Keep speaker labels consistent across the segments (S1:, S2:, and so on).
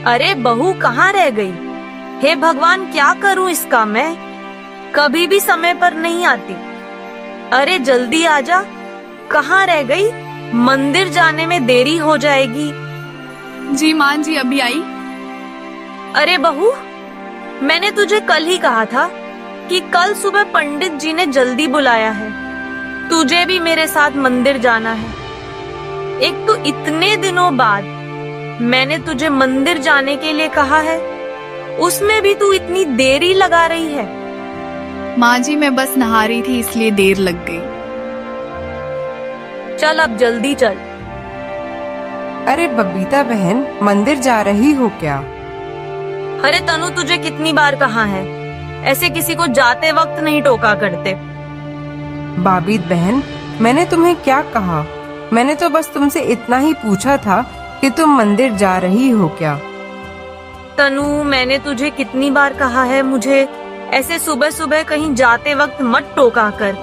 S1: अरे बहू कहाँ रह गई? हे भगवान, क्या करूं इसका मैं? कभी भी समय पर नहीं आती। अरे जल्दी आजा, कहाँ रह गई? मंदिर जाने में देरी हो जाएगी।
S2: जी माँ जी, अभी आई।
S1: अरे बहू, मैंने तुझे कल ही कहा था कि कल सुबह पंडित जी ने जल्दी बुलाया है। तुझे भी मेरे साथ मंदिर जाना है। एक तो इतने दिनों बाद मैंने तुझे मंदिर जाने के लिए कहा है, उसमें भी तू इतनी देरी लगा रही है।
S2: माँ जी, मैं बस नहा रही थी इसलिए देर लग गई।
S1: चल अब जल्दी चल।
S3: अरे बबीता बहन, मंदिर जा रही हो क्या?
S1: अरे तनु, तुझे कितनी बार कहा है, ऐसे किसी को जाते वक्त नहीं टोका करते।
S3: बाबीत बहन, मैंने तुम्हें क्या कहा? मैंने तो बस तुमसे इतना ही पूछा था कि तुम मंदिर जा रही हो क्या।
S1: तनु, मैंने तुझे कितनी बार कहा है, मुझे ऐसे सुबह सुबह कहीं जाते वक्त मत टोका कर।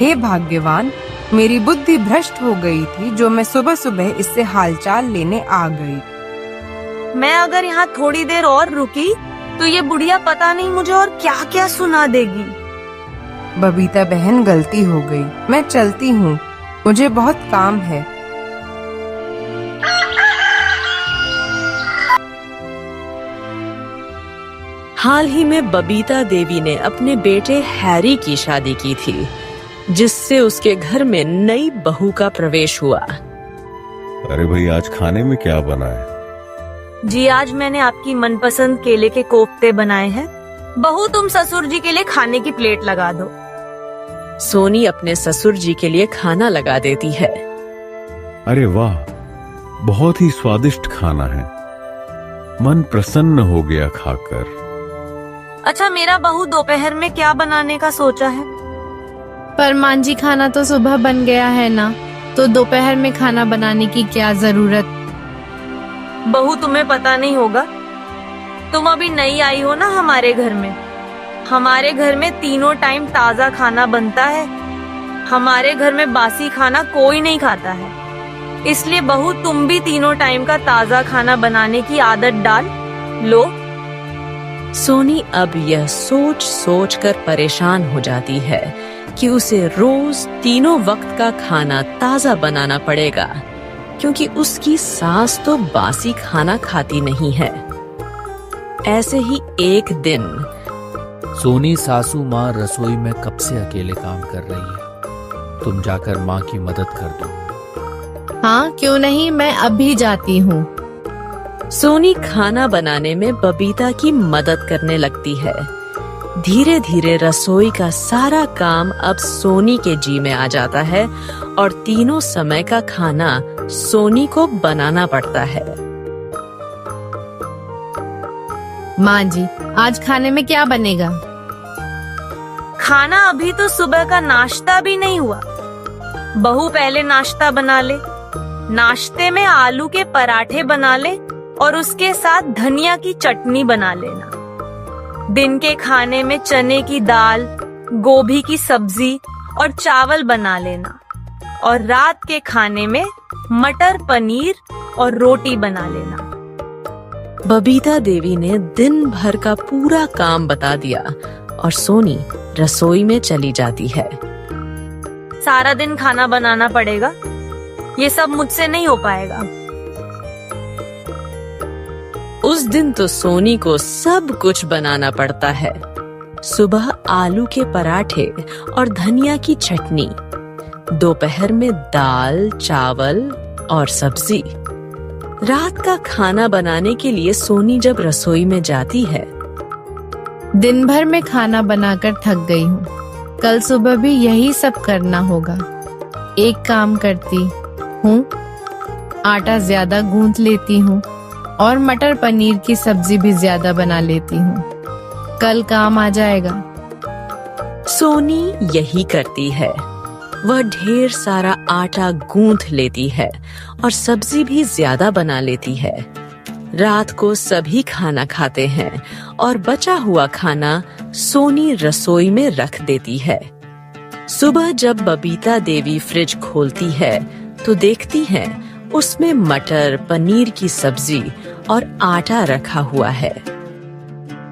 S3: हे भाग्यवान, मेरी बुद्धि भ्रष्ट हो गई थी जो मैं सुबह सुबह इससे हालचाल लेने आ गई।
S1: मैं अगर यहाँ थोड़ी देर और रुकी तो ये बुढ़िया पता नहीं मुझे और क्या क्या सुना देगी।
S3: बबीता बहन, गलती हो गई, मैं चलती हूँ, मुझे बहुत काम है।
S4: हाल ही में बबीता देवी ने अपने बेटे हैरी की शादी की थी, जिससे उसके घर में नई बहू का प्रवेश हुआ।
S5: अरे भाई, आज खाने में क्या बना है?
S1: जी, आज मैंने आपकी मनपसंद केले के कोफ्ते बनाए हैं। बहू, तुम ससुर जी के लिए खाने की प्लेट लगा दो।
S4: सोनी अपने ससुर जी के लिए खाना लगा देती है।
S5: अरे वाह, बहुत ही स्वादिष्ट खाना है, मन प्रसन्न हो गया खाकर।
S1: अच्छा, मेरा बहू दोपहर में क्या बनाने का सोचा है?
S6: पर माँ जी, खाना तो सुबह बन गया है ना, तो दोपहर में खाना बनाने की क्या जरूरत?
S1: बहू, तुम्हें पता नहीं होगा, तुम अभी नई आई हो ना हमारे घर में। हमारे घर में तीनों टाइम ताजा खाना बनता है। हमारे घर में बासी खाना कोई नहीं खाता है। इसलिए बहू, तुम भी तीनों टाइम का ताजा खाना बनाने की आदत डाल लो।
S4: सोनी अब यह सोच सोच कर परेशान हो जाती है कि उसे रोज तीनों वक्त का खाना ताजा बनाना पड़ेगा, क्योंकि उसकी सास तो बासी खाना खाती नहीं है। ऐसे ही एक दिन
S7: सोनी सासू माँ रसोई में कब से अकेले काम कर रही है, तुम जाकर माँ की मदद कर दो।
S6: हाँ, क्यों नहीं, मैं अभी जाती हूँ।
S4: सोनी खाना बनाने में बबीता की मदद करने लगती है। धीरे धीरे रसोई का सारा काम अब सोनी के जी में आ जाता है और तीनों समय का खाना सोनी को बनाना पड़ता है।
S6: माँ जी, आज खाने में क्या बनेगा?
S1: खाना अभी तो सुबह का नाश्ता भी नहीं हुआ। बहू, पहले नाश्ता बना ले। नाश्ते में आलू के पराठे बना ले और उसके साथ धनिया की चटनी बना लेना। दिन के खाने में चने की दाल, गोभी की सब्जी और चावल बना लेना। और रात के खाने में मटर पनीर और रोटी बना लेना।
S4: बबीता देवी ने दिन भर का पूरा काम बता दिया और सोनी रसोई में चली जाती है।
S1: सारा दिन खाना बनाना पड़ेगा, ये सब मुझसे नहीं हो पाएगा।
S4: उस दिन तो सोनी को सब कुछ बनाना पड़ता है। सुबह आलू के पराठे और धनिया की चटनी, दोपहर में दाल, चावल और सब्जी। रात का खाना बनाने के लिए सोनी जब रसोई में जाती है,
S6: दिन भर में खाना बनाकर थक गई हूँ, कल सुबह भी यही सब करना होगा। एक काम करती हूँ, आटा ज्यादा गूंथ लेती हूँ और मटर पनीर की सब्जी भी ज्यादा बना लेती हूँ, कल काम आ जाएगा।
S4: सोनी यही करती है। वह ढेर सारा आटा गूंथ लेती है और सब्जी भी ज्यादा बना लेती है। रात को सभी खाना खाते हैं और बचा हुआ खाना सोनी रसोई में रख देती है। सुबह जब बबीता देवी फ्रिज खोलती है तो देखती है उसमें मटर पनीर की सब्जी और आटा रखा हुआ है।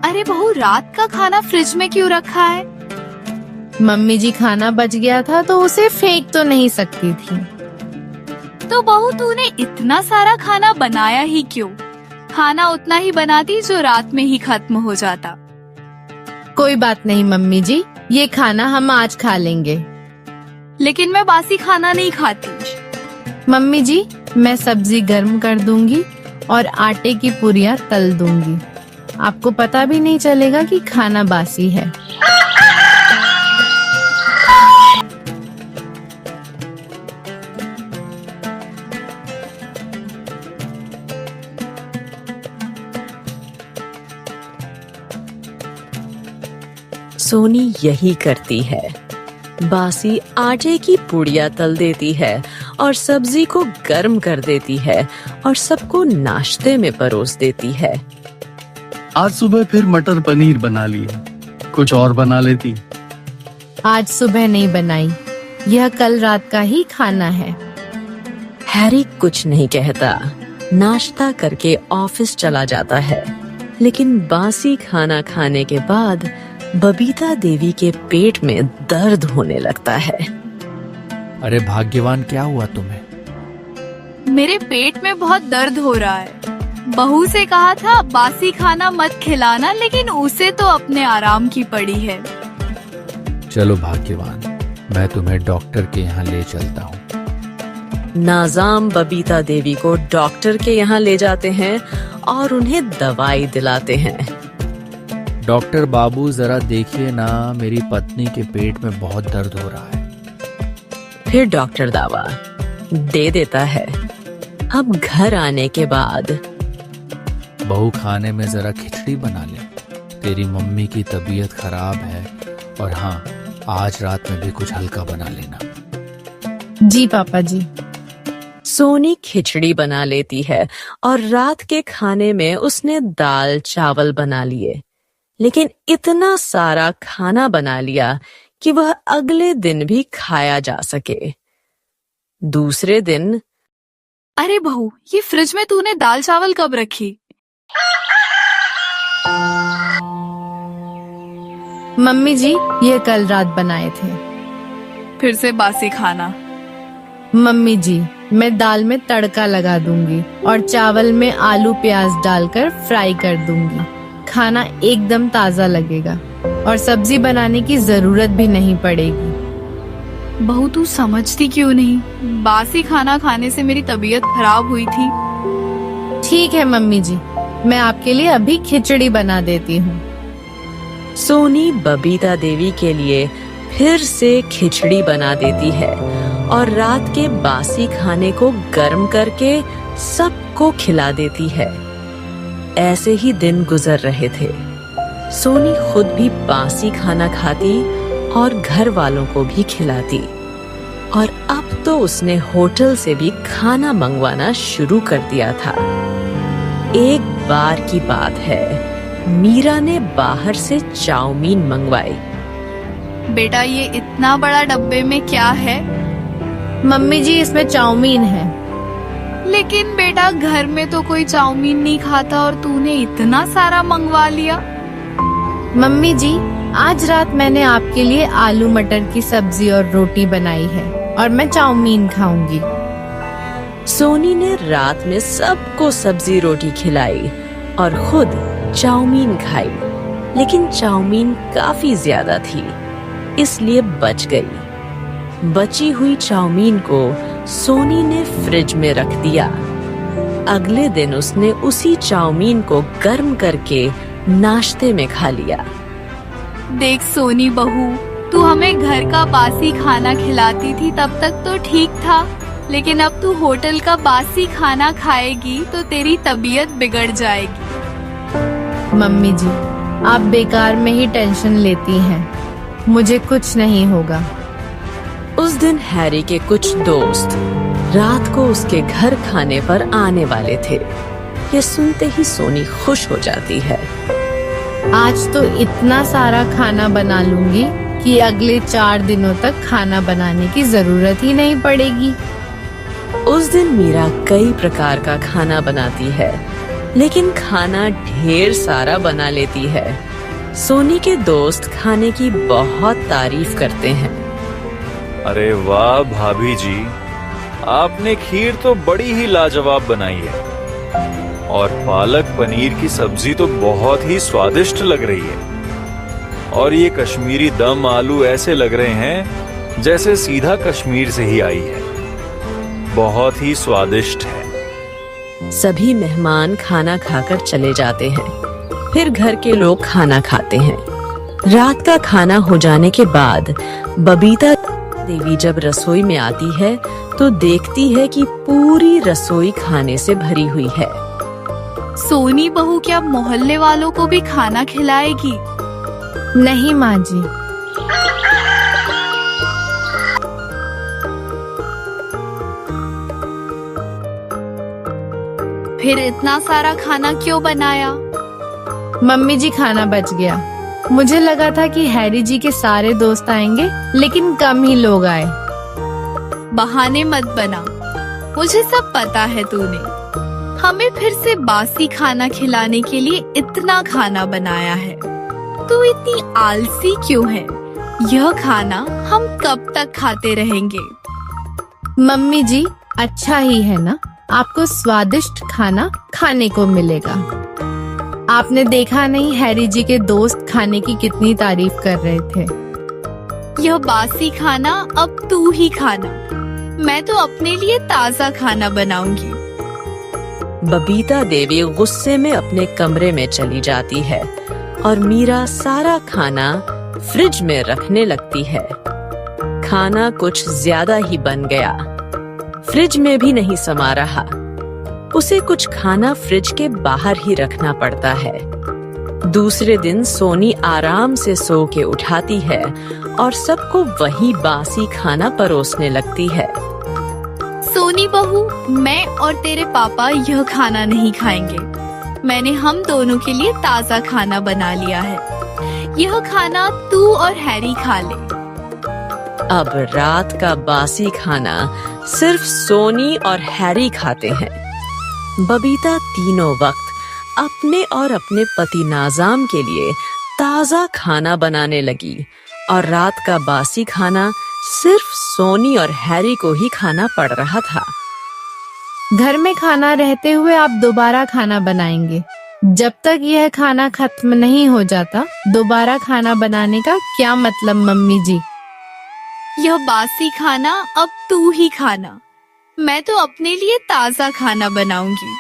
S2: अरे बहू, रात का खाना फ्रिज में क्यों रखा है?
S6: मम्मी जी, खाना बच गया था तो उसे फेंक तो नहीं सकती थी।
S2: तो बहू, तूने इतना सारा खाना बनाया ही क्यों? खाना उतना ही बनाती जो रात में ही खत्म हो जाता।
S6: कोई बात नहीं मम्मी जी, ये खाना हम आज खा लेंगे।
S2: लेकिन मैं बासी खाना नहीं खाती।
S6: मम्मी जी, मैं सब्जी गर्म कर दूंगी और आटे की पूरियां तल दूंगी। आपको पता भी नहीं चलेगा कि खाना बासी है।
S4: सोनी यही करती है। बासी आटे की पुड़िया तल देती है और सब्जी को गर्म कर देती है और सबको नाश्ते में परोस देती है।
S8: आज सुबह फिर मटर पनीर बना लिया, कुछ और बना लेती।
S6: आज सुबह नहीं बनाई, यह कल रात का ही खाना है।
S4: हैरी कुछ नहीं कहता, नाश्ता करके ऑफिस चला जाता है। लेकिन बासी खाना खाने के बाद बबीता देवी के पेट में दर्द होने लगता है।
S7: अरे भाग्यवान, क्या हुआ तुम्हें?
S2: मेरे पेट में बहुत दर्द हो रहा है। बहू से कहा था बासी खाना मत खिलाना, लेकिन उसे तो अपने आराम की पड़ी है।
S7: चलो भाग्यवान, मैं तुम्हें डॉक्टर के यहाँ ले चलता हूँ।
S4: नाज़ाम बबीता देवी को डॉक्टर के यहाँ ले जाते हैं और उन्हें दवाई दिलाते हैं।
S7: डॉक्टर बाबू, जरा देखिए ना, मेरी पत्नी के पेट में बहुत दर्द हो रहा है।
S4: फिर डॉक्टर दवा दे देता है। अब घर आने के बाद
S7: बहू, खाने में जरा खिचड़ी बना ले। तेरी मम्मी की तबीयत खराब है, और हाँ, आज रात में भी कुछ हल्का बना लेना।
S6: जी पापा जी।
S4: सोनी खिचड़ी बना लेती है और रात के खाने में उसने दाल चावल बना लिए। लेकिन इतना सारा खाना बना लिया कि वह अगले दिन भी खाया जा सके। दूसरे दिन,
S2: अरे बहू, ये फ्रिज में तूने दाल चावल कब रखी?
S6: मम्मी जी, ये कल रात बनाए थे।
S2: फिर से बासी खाना।
S6: मम्मी जी, मैं दाल में तड़का लगा दूंगी और चावल में आलू प्याज डालकर फ्राई कर दूंगी। खाना एकदम ताजा लगेगा और सब्जी बनाने की जरूरत भी नहीं पड़ेगी।
S2: बहू, तू समझती क्यों नहीं? बासी खाना खाने से मेरी तबीयत खराब हुई थी।
S6: ठीक है मम्मी जी, मैं आपके लिए अभी खिचड़ी बना देती हूँ।
S4: सोनी बबीता देवी के लिए फिर से खिचड़ी बना देती है और रात के बासी खाने को गर्म करके सबको खिला देती है। ऐसे ही दिन गुजर रहे थे। सोनी खुद भी बासी खाना खाती और घर वालों को भी खिलाती, और अब तो उसने होटल से भी खाना मंगवाना शुरू कर दिया था। एक बार की बात है, मीरा ने बाहर से चाउमीन मंगवाई।
S2: बेटा, ये इतना बड़ा डब्बे में क्या है?
S6: मम्मी जी, इसमें चाउमीन है।
S2: लेकिन बेटा, घर में तो कोई चाउमीन नहीं खाता और तूने इतना सारा मंगवा लिया।
S6: मम्मी जी, आज रात मैंने आपके लिए आलू मटर की सब्जी और रोटी बनाई है और मैं चाउमीन खाऊंगी।
S4: सोनी ने रात में सबको सब्जी रोटी खिलाई और खुद चाउमीन खाई, लेकिन चाउमीन काफी ज्यादा थी, इसलिए बच गई। बची हुई चाउमीन को सोनी ने फ्रिज में रख दिया। अगले दिन उसने उसी चाउमीन को गर्म करके नाश्ते में खा लिया।
S2: देख सोनी बहू, तू हमें घर का बासी खाना खिलाती थी तब तक तो ठीक था, लेकिन अब तू होटल का बासी खाना खाएगी तो तेरी तबीयत बिगड़ जाएगी।
S6: मम्मी जी, आप बेकार में ही टेंशन लेती हैं। मुझे कुछ नहीं होगा।
S4: उस दिन हैरी के कुछ दोस्त रात को उसके घर खाने पर आने वाले थे। ये सुनते ही सोनी खुश हो जाती है।
S6: आज तो इतना सारा खाना बना लूंगी कि अगले 4 दिनों तक खाना बनाने की जरूरत ही नहीं पड़ेगी।
S4: उस दिन मीरा कई प्रकार का खाना बनाती है, लेकिन खाना ढेर सारा बना लेती है। सोनी के दोस्त खाने की बहुत तारीफ करते हैं।
S9: अरे वाह भाभी जी, आपने खीर तो बड़ी ही लाजवाब बनाई है और पालक पनीर की सब्जी तो बहुत ही स्वादिष्ट लग रही है। और ये कश्मीरी दम आलू ऐसे लग रहे हैं जैसे सीधा कश्मीर से ही आई है। बहुत ही स्वादिष्ट है।
S4: सभी मेहमान खाना खाकर चले जाते हैं। फिर घर के लोग खाना खाते हैं। रात का खाना हो जाने के बाद बबीता देवी जब रसोई में आती है तो देखती है कि पूरी रसोई खाने से भरी हुई है।
S2: सोनी बहू क्या मोहल्ले वालों को भी खाना खिलाएगी?
S6: नहीं माँ जी।
S2: फिर इतना सारा खाना क्यों बनाया?
S6: मम्मी जी खाना बच गया। मुझे लगा था कि हैरी जी के सारे दोस्त आएंगे, लेकिन कम ही लोग आए।
S2: बहाने मत बना, मुझे सब पता है तूने हमें फिर से बासी खाना खिलाने के लिए इतना खाना बनाया है। तू इतनी आलसी क्यों है? यह खाना हम कब तक खाते रहेंगे?
S6: मम्मी जी अच्छा ही है ना, आपको स्वादिष्ट खाना खाने को मिलेगा। आपने देखा नहीं हैरी जी के दोस्त खाने की कितनी तारीफ कर रहे थे।
S2: यह बासी खाना अब तू ही खाना, मैं तो अपने लिए ताजा खाना बनाऊंगी।
S4: बबीता देवी गुस्से में अपने कमरे में चली जाती है और मीरा सारा खाना फ्रिज में रखने लगती है। खाना कुछ ज्यादा ही बन गया, फ्रिज में भी नहीं समा रहा। उसे कुछ खाना फ्रिज के बाहर ही रखना पड़ता है। दूसरे दिन सोनी आराम से सो के उठाती है और सबको वही बासी खाना परोसने लगती है।
S2: सोनी बहू, मैं और तेरे पापा यह खाना नहीं खाएंगे। मैंने हम दोनों के लिए ताजा खाना बना लिया है। यह खाना तू और हैरी खा ले।
S4: अब रात का बासी खाना सिर्फ सोनी और हैरी खाते हैं। बबीता तीनों वक्त अपने और अपने पति नाज़ाम के लिए ताजा खाना बनाने लगी और रात का बासी खाना सिर्फ सोनी और हैरी को ही खाना पड़ रहा था।
S6: घर में खाना रहते हुए आप दोबारा खाना बनाएंगे। जब तक यह खाना खत्म नहीं हो जाता, दोबारा खाना बनाने का क्या मतलब मम्मी जी?
S2: यह बासी खाना अब तू ही खाना, मैं तो अपने लिए ताजा खाना बनाऊंगी।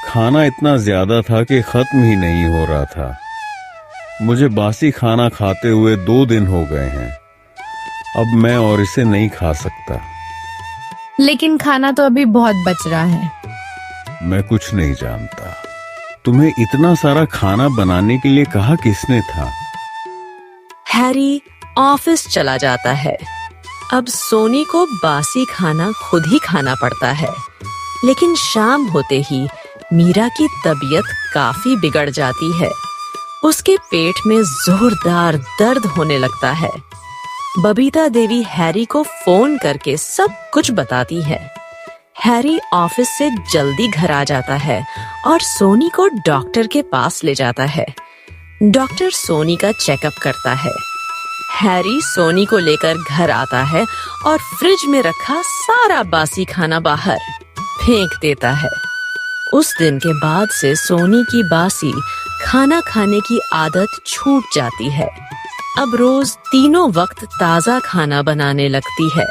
S5: खाना इतना ज्यादा था कि खत्म ही नहीं हो रहा था। मुझे बासी खाना खाते हुए 2 दिन हो गए हैं। अब मैं और इसे नहीं खा सकता।
S6: लेकिन खाना तो अभी बहुत बच रहा है।
S5: मैं कुछ नहीं जानता। तुम्हें इतना सारा खाना बनाने के लिए कहा किसने था?
S4: हैरी ऑफिस चला जाता है। अब सोनी को बासी खाना खुद ही खाना पड़ता है। लेकिन शाम होते ही मीरा की तबीयत काफी बिगड़ जाती है। उसके पेट में जोरदार दर्द होने लगता है। बबीता देवी हैरी को फोन करके सब कुछ बताती है। हैरी ऑफिस से जल्दी घर आ जाता है और सोनी को डॉक्टर के पास ले जाता है। डॉक्टर सोनी का चेकअप करता है। हैरी सोनी को लेकर घर आता है और फ्रिज में रखा सारा बासी खाना बाहर फेंक देता है। उस दिन के बाद से सोनी की बासी खाना खाने की आदत छूट जाती है। अब रोज तीनों वक्त ताजा खाना बनाने लगती है।